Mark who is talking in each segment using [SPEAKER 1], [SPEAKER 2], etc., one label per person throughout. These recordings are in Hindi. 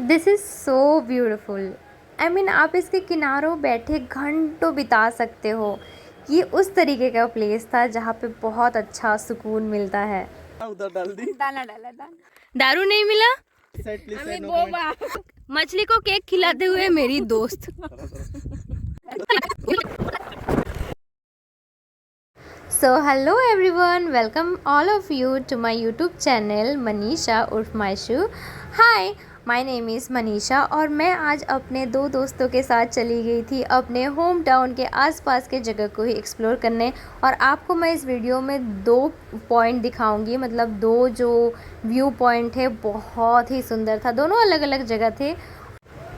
[SPEAKER 1] This is so beautiful. I mean आप इसके किनारों बैठे घंटों बिता सकते हो। ये उस तरीके का प्लेस था जहाँ पे बहुत अच्छा सुकून मिलता है।
[SPEAKER 2] उधर डाल दी।
[SPEAKER 3] दाना डाला दाना।
[SPEAKER 1] दारू नहीं मिला।
[SPEAKER 2] साइड प्लीज
[SPEAKER 3] हमें
[SPEAKER 2] साइड नो
[SPEAKER 3] बोबा।
[SPEAKER 1] मछली को केक खिलाते हुए मेरी दोस्त। So hello everyone, welcome all of you to my YouTube channel Manisha उर्फ मायशू। Hi, my name is Manisha और मैं आज अपने दो दोस्तों के साथ चली गई थी अपने होम टाउन के आसपास के जगह को ही एक्सप्लोर करने। और आपको मैं इस वीडियो में दो पॉइंट दिखाऊंगी, मतलब दो जो व्यू पॉइंट है बहुत ही सुंदर था, दोनों अलग अलग जगह थे।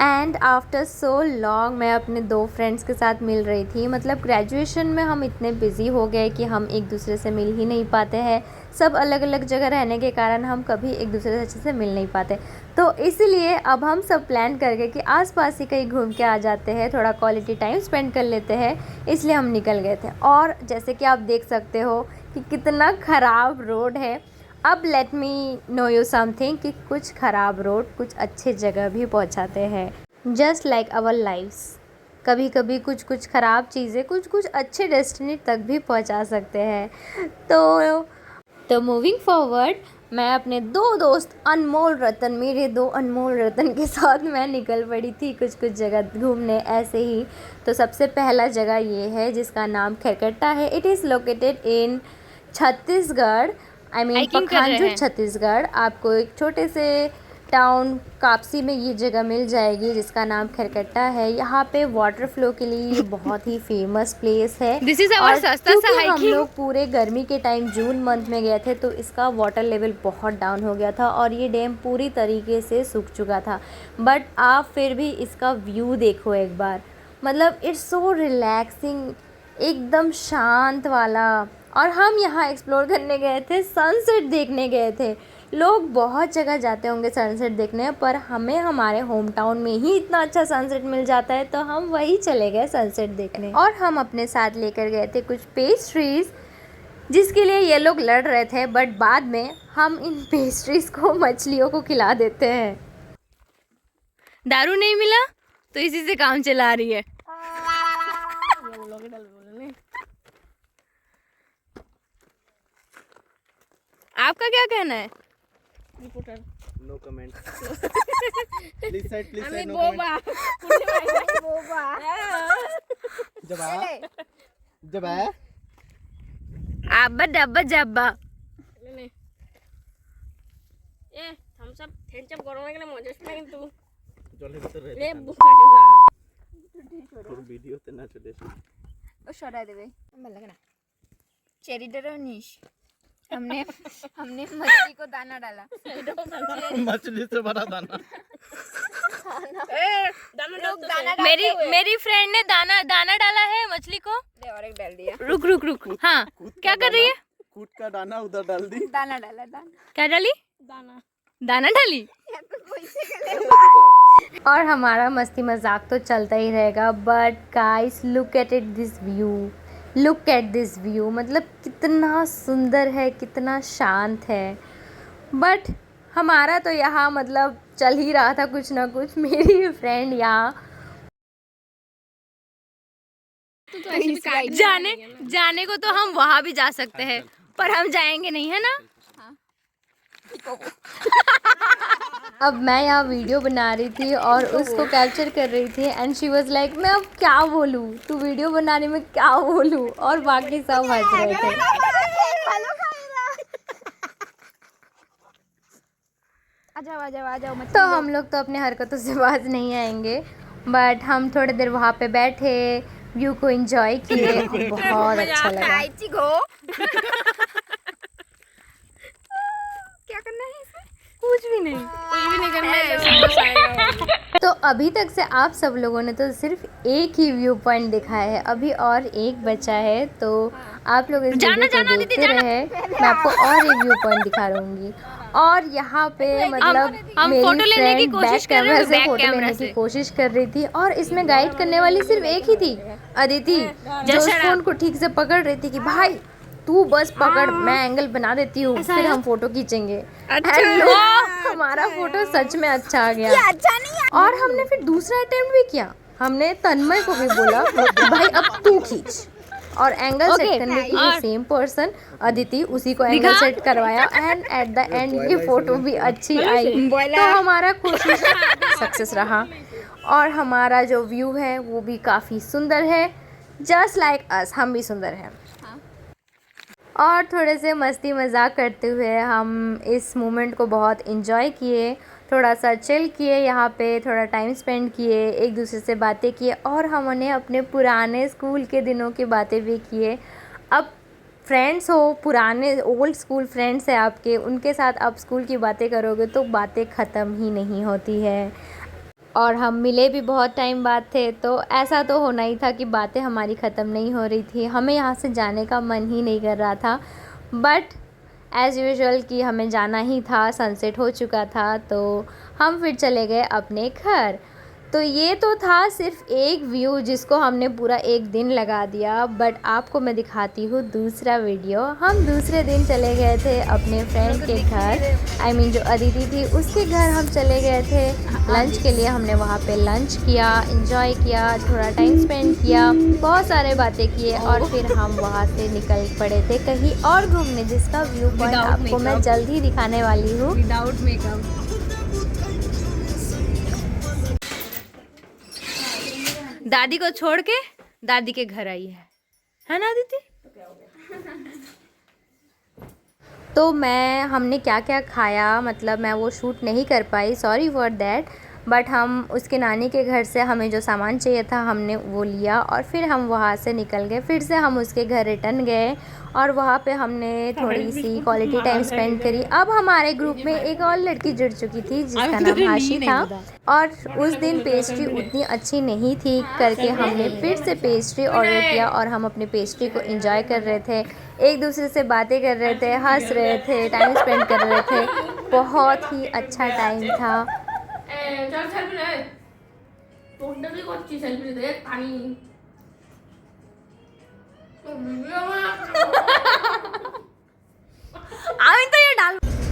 [SPEAKER 1] एंड आफ्टर सो लॉन्ग मैं अपने दो फ्रेंड्स के साथ मिल रही थी। मतलब ग्रेजुएशन में हम इतने बिज़ी हो गए कि हम एक दूसरे से मिल ही नहीं पाते हैं। सब अलग अलग जगह रहने के कारण हम कभी एक दूसरे से अच्छे से मिल नहीं पाते। तो इसीलिए अब हम सब प्लान कर गए कि आसपास ही कहीं घूम के आ जाते हैं, थोड़ा क्वालिटी टाइम स्पेंड कर लेते हैं। इसलिए हम निकल गए थे। और जैसे कि आप देख सकते हो कि कितना ख़राब रोड है। अब let me know you something कि कुछ ख़राब रोड कुछ अच्छे जगह भी पहुंचाते हैं। जस्ट लाइक आवर लाइफ्स, कभी कभी कुछ कुछ ख़राब चीज़ें कुछ कुछ अच्छे डेस्टिनी तक भी पहुंचा सकते हैं। तो मूविंग फॉरवर्ड, मैं अपने दो दोस्त अनमोल रतन, मेरे दो अनमोल रतन के साथ मैं निकल पड़ी थी कुछ कुछ जगह घूमने ऐसे ही। तो सबसे पहला जगह ये है जिसका नाम खरकट्टा है। It is located in Chhattisgarh, I mean Pakhanjor Chhattisgarh. आपको एक छोटे से टाउन कापसी में ये जगह मिल जाएगी जिसका नाम खरकट्टा है। यहाँ पे वाटर फ्लो के लिए बहुत ही फेमस प्लेस है।
[SPEAKER 3] This is our
[SPEAKER 1] और
[SPEAKER 3] सस्ता सा
[SPEAKER 1] क्योंकि हम
[SPEAKER 3] hiking।
[SPEAKER 1] लोग पूरे गर्मी के टाइम जून मंथ में गए थे तो इसका वाटर लेवल बहुत डाउन हो गया था और ये डैम पूरी तरीके से सूख चुका था। बट आप फिर भी इसका व्यू देखो एक बार, मतलब इट्स सो रिलैक्सिंग, एकदम शांत वाला। और हम यहाँ एक्सप्लोर करने गए थे, सनसेट देखने गए थे। लोग बहुत जगह जाते होंगे सनसेट देखने, पर हमें हमारे होम टाउन में ही इतना अच्छा सनसेट मिल जाता है तो हम वही चले गए सनसेट देखने। और हम अपने साथ लेकर गए थे कुछ पेस्ट्रीज़ जिसके लिए ये लोग लड़ रहे थे, बट बाद में हम इन पेस्ट्रीज़ को मछलियों को खिला देते हैं। दारू नहीं मिला तो इसी से काम चला रही है। आपका क्या कहना है?
[SPEAKER 3] Reporter.
[SPEAKER 2] No comment. Please side
[SPEAKER 3] हमें
[SPEAKER 2] नो
[SPEAKER 3] बोबा। बोबा।
[SPEAKER 2] जब आया
[SPEAKER 1] अब्बा डब्बा जब्बा।
[SPEAKER 3] ले ए थम्स अप थेंचअप গরম হয়ে গেলে মজা আসবে না কিন্তু
[SPEAKER 2] জলের ভিতরে
[SPEAKER 3] রে বুকা চোদা
[SPEAKER 2] তোর ভিডিওতে না চলে এসে
[SPEAKER 3] ও সরাই দেবে ভালো লাগে না चेरी डरोनिश हमने हमने मछली को दाना डाला
[SPEAKER 2] मछली से बड़ा दाना।
[SPEAKER 3] ए दाना
[SPEAKER 1] मेरी फ्रेंड ने दाना डाला है मछली को।
[SPEAKER 3] दे और एक डाल दिया
[SPEAKER 1] रुक हाँ, क्या कर रही है?
[SPEAKER 2] कूट का दाना उधर डाल दी।
[SPEAKER 3] दाना डाला दाना
[SPEAKER 1] क्या डाली? दाना डाली। और हमारा मस्ती मजाक तो चलता ही रहेगा। But guys look at this view, मतलब कितना सुंदर है, कितना शांत है। बट हमारा तो यहाँ मतलब चल ही रहा था कुछ ना कुछ। मेरी फ्रेंड यहाँ जाने को तो हम वहाँ भी जा सकते हैं पर हम जाएंगे नहीं, है ना? अब मैं यहाँ वीडियो बना रही थी और उसको कैप्चर कर रही थी एंड शी वाज लाइक मैं अब क्या बोलूँ, तू वीडियो बनाने में क्या बोलूँ। और बाकी सब हंस रहे थे।
[SPEAKER 3] आ जाओ
[SPEAKER 1] तो हम लोग तो अपने हरकतों से बाज नहीं आएंगे, बट हम थोड़ी देर वहाँ पे बैठे, व्यू को एंजॉय किए, बहुत अच्छा लगा।
[SPEAKER 3] क्या करना है इसमें?
[SPEAKER 1] कुछ भी नहीं
[SPEAKER 3] करना है।
[SPEAKER 1] तो अभी तक से आप सब लोगों ने तो सिर्फ एक ही व्यू पॉइंट दिखा है, अभी और एक बचा है। तो आप लोग इस वीडियो को देखते रहे, मैं आपको और एक व्यू पॉइंट दिखा दूंगी। और यहाँ पे मतलब मेरी फ्रेंड बैक कैमरा से फोटो लेने की कोशिश कर रही थी और इसमें गाइड करने वाली सिर्फ एक ही थी, अदिति, जो उस फोन को ठीक से पकड़ रही थी कि भाई तू बस पकड़, मैं एंगल बना देती हूँ, फिर हम फोटो खींचेंगे। हेलो, हमारा फोटो सच में अच्छा आ गया।
[SPEAKER 3] अच्छा नहीं
[SPEAKER 1] और हमने फिर दूसरा अटेम्प्ट भी किया। हमने तन्मय को भी बोला भाई अब तू खींच, और एंगल सेट करने के लिए सेम पर्सन अदिति, उसी को एंगल सेट करवाया एंड एट द एंड ये फोटो भी अच्छी आई। तो हमारा कोशिश सक्सेस रहा और हमारा जो व्यू है वो भी काफ़ी सुंदर है। जस्ट लाइक अस, हम भी सुंदर हैं। और थोड़े से मस्ती मजाक करते हुए हम इस मोमेंट को बहुत इन्जॉय किए, थोड़ा सा चिल किए, यहाँ पे थोड़ा टाइम स्पेंड किए, एक दूसरे से बातें किए और हमने अपने पुराने स्कूल के दिनों की बातें भी किए। अब फ्रेंड्स हो, पुराने ओल्ड स्कूल फ्रेंड्स हैं आपके, उनके साथ आप स्कूल की बातें करोगे तो बातें ख़त्म ही नहीं होती है। और हम मिले भी बहुत टाइम बाद थे, तो ऐसा तो होना ही था कि बातें हमारी ख़त्म नहीं हो रही थी। हमें यहाँ से जाने का मन ही नहीं कर रहा था, बट एज़ यूजुअल कि हमें जाना ही था, सनसेट हो चुका था, तो हम फिर चले गए अपने घर। तो ये तो था सिर्फ एक व्यू जिसको हमने पूरा एक दिन लगा दिया, बट आपको मैं दिखाती हूँ दूसरा वीडियो। हम दूसरे दिन चले गए थे अपने फ्रेंड के घर, जो अदिति थी उसके घर हम चले गए थे लंच के लिए। हमने वहाँ पे लंच किया, एंजॉय किया, थोड़ा टाइम स्पेंड किया, बहुत सारे बातें किए और फिर हम वहाँ से निकल पड़े थे कहीं और घूमने, जिसका व्यू पॉइंट आपको मैं जल्द ही दिखाने वाली हूँ।
[SPEAKER 3] Without makeup.
[SPEAKER 1] दादी को छोड़ के दादी के घर आई है ना दीदी? तो हमने क्या क्या खाया, मतलब मैं वो शूट नहीं कर पाई, सॉरी फॉर दैट, बट हम उसके नानी के घर से हमें जो सामान चाहिए था हमने वो लिया और फिर हम वहाँ से निकल गए। फिर से हम उसके घर रिटर्न गए और वहाँ पे हमने थोड़ी सी क्वालिटी टाइम स्पेंड करी। अब हमारे ग्रुप में एक और लड़की जुड़ चुकी थी जिसका नाम आशी था, और उस दिन पेस्ट्री उतनी अच्छी नहीं थी करके हमने फिर से पेस्ट्री ऑर्डर किया और हम अपने पेस्ट्री को एंजॉय कर रहे थे, एक दूसरे से बातें कर रहे थे, हंस रहे थे, टाइम स्पेंड कर रहे थे। बहुत ही अच्छा टाइम था।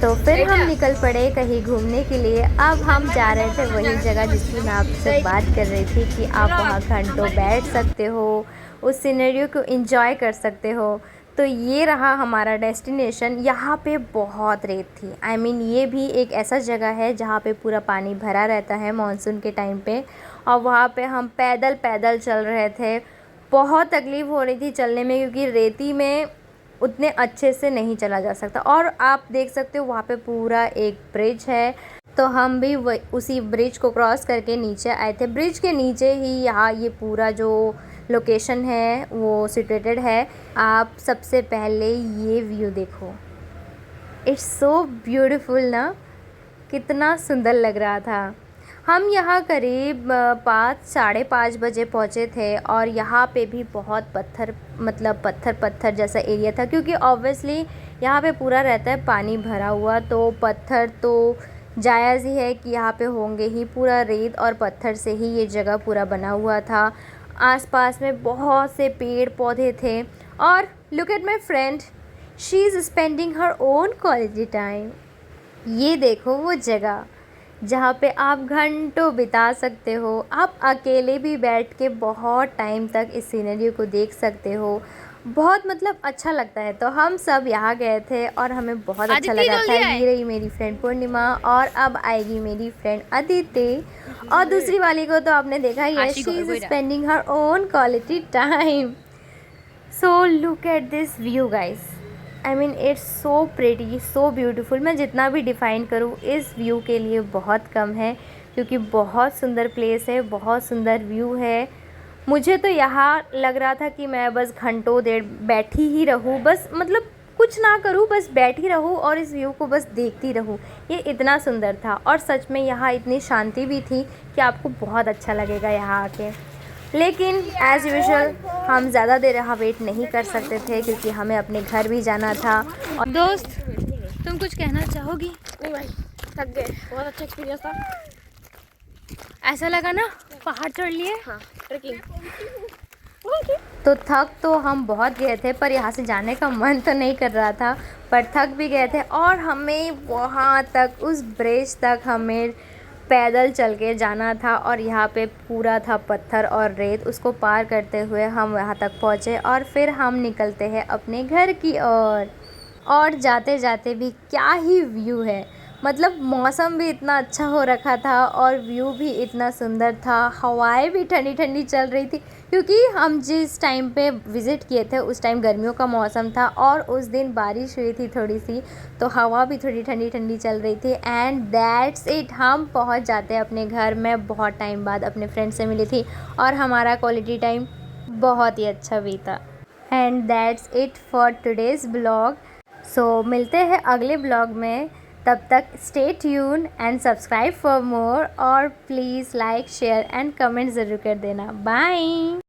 [SPEAKER 1] तो फिर हम निकल पड़े कहीं घूमने के लिए। अब हम जा रहे थे वही जगह जिसकी मैं आपसे बात कर रही थी कि आप वहाँ घंटों बैठ सकते हो, उस सिनेरियो को एंजॉय कर सकते हो। तो ये रहा हमारा डेस्टिनेशन। यहाँ पे बहुत रेत थी, ये भी एक ऐसा जगह है जहाँ पे पूरा पानी भरा रहता है मानसून के टाइम पे, और वहाँ पे हम पैदल पैदल चल रहे थे। बहुत तकलीफ़ हो रही थी चलने में क्योंकि रेती में उतने अच्छे से नहीं चला जा सकता। और आप देख सकते हो वहाँ पे पूरा एक ब्रिज है, तो हम भी उसी ब्रिज को क्रॉस करके नीचे आए थे। ब्रिज के नीचे ही यहाँ ये पूरा जो लोकेशन है वो सिचुएटेड है। आप सबसे पहले ये व्यू देखो, इट्स सो ब्यूटीफुल ना, कितना सुंदर लग रहा था। हम यहाँ करीब 5-5:30 बजे पहुँचे थे और यहाँ पे भी बहुत पत्थर जैसा एरिया था, क्योंकि ऑब्वियसली यहाँ पे पूरा रहता है पानी भरा हुआ, तो पत्थर तो जायज़ ही है कि यहाँ पे होंगे ही। पूरा रेत और पत्थर से ही ये जगह पूरा बना हुआ था। आसपास में बहुत से पेड़ पौधे थे और look at my friend, she is spending her own quality time. ये देखो वो जगह जहाँ पे आप घंटों बिता सकते हो। आप अकेले भी बैठ के बहुत टाइम तक इस सीनरी को देख सकते हो। बहुत अच्छा लगता है। तो हम सब यहाँ गए थे और हमें बहुत अच्छा लगा था। ये रही मेरी फ्रेंड पूर्णिमा और अब आएगी मेरी फ्रेंड अदिति, और दूसरी वाली को तो आपने देखा ही है, she is spending her own quality time. So look at this view guys, it's so pretty, so beautiful. मैं जितना भी डिफ़ाइन करूँ इस व्यू के लिए बहुत कम है, क्योंकि बहुत सुंदर प्लेस है, बहुत सुंदर व्यू है। मुझे तो यहाँ लग रहा था कि मैं बस घंटों देर बैठी ही रहूँ, बस कुछ ना करूँ, बस बैठी रहूँ और इस व्यू को बस देखती रहूँ। ये इतना सुंदर था और सच में यहाँ इतनी शांति भी थी कि आपको बहुत अच्छा लगेगा यहाँ आके। लेकिन एज़ यूजुअल हम ज़्यादा देर यहाँ वेट नहीं कर सकते थे क्योंकि हमें अपने घर भी जाना था। और दोस्त, तुम कुछ कहना चाहोगी?
[SPEAKER 3] नहीं भाई, थक गए। बहुत अच्छा एक्सपीरियंस था।
[SPEAKER 1] ऐसा लगा ना पहाड़ चढ़ लिए।
[SPEAKER 3] हाँ, ट्रेकिंग।
[SPEAKER 1] तो थक तो हम बहुत गए थे, पर यहाँ से जाने का मन तो नहीं कर रहा था, पर थक भी गए थे। और हमें वहाँ तक, उस ब्रिज तक हमें पैदल चल के जाना था, और यहाँ पे पूरा था पत्थर और रेत। उसको पार करते हुए हम यहाँ तक पहुँचे, और फिर हम निकलते हैं अपने घर की ओर। और जाते जाते भी क्या ही व्यू है, मतलब मौसम भी इतना अच्छा हो रखा था और व्यू भी इतना सुंदर था। हवाएं भी ठंडी ठंडी चल रही थी, क्योंकि हम जिस टाइम पे विज़िट किए थे उस टाइम गर्मियों का मौसम था, और उस दिन बारिश हुई थी थोड़ी सी, तो हवा भी थोड़ी ठंडी ठंडी चल रही थी। एंड दैट्स इट, हम पहुंच जाते अपने घर में। बहुत टाइम बाद अपने फ्रेंड से मिली थी, और हमारा क्वालिटी टाइम बहुत ही अच्छा बीता। And that's it for today's blog. So मिलते हैं अगले ब्लॉग में, तब तक stay tune and subscribe for more, और please like share and comment ज़रूर कर देना। बाय।